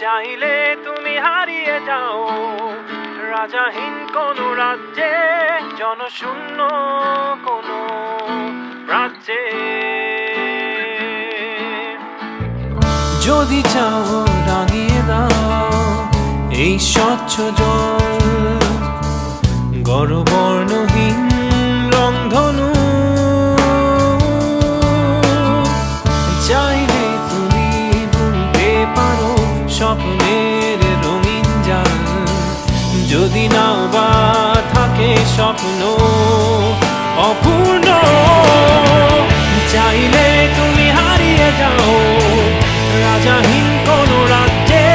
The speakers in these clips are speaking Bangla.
চাইলে তুমি হারিয়ে যাও রাজাহীন কোন রাজ্যে, জনশূন্য কোন রাজ্যে। যদি চাও রাঙিয়ে দাও এই স্বচ্ছ জল, গড়বর্ণহীন রংধনু। চাইলে তুমি বুনতে পারো স্বপ্নের রঙিন জাল, যদি না বা থাকে স্বপ্ন অপূর্ণ। চাইলে তুমি হারিয়ে যাও রাজাহীন কোন রাজ্যে,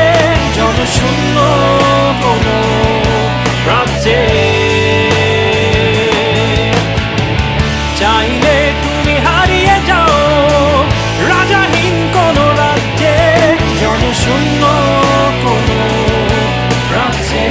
জনশূন্য কোন রাজ্যে। চাইলে তুমি হারিয়ে যাও রাজাহীন কোন রাজ্যে, জনশূন্য কোন রাজ্যে।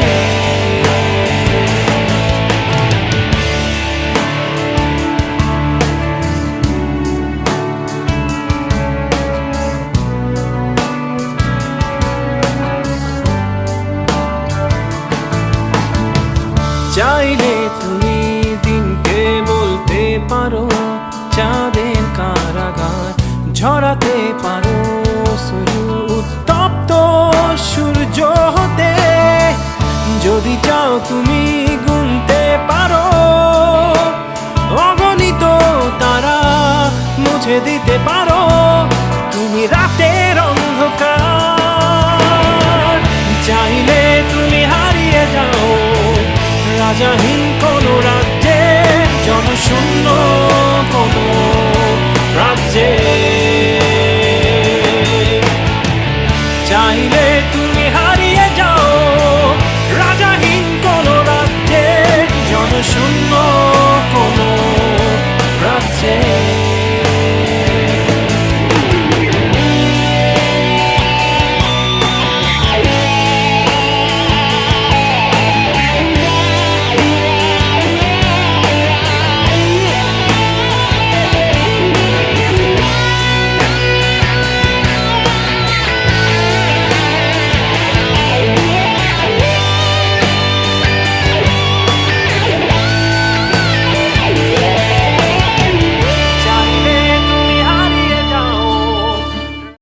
চাইলে তুমি দিনকে বলতে পারো চাঁদের কারাগার, ঝরাতে পারো শুরু উত্তপ্ত সূর্য হতে। যদি চাও তুমি গুনতে পারো অগণিত তারা, মুছে দিতে পারো তুমি রাতের অন্ধকার। চাইলে তুমি হারিয়ে যাও রাজাহীন কোন রাজ্যে, জনশূন্য কোন রাজ্যে। চাইলে তুমি হারিয়ে যাও রাজাহীন কোন রাজ্যে, জনশূন্য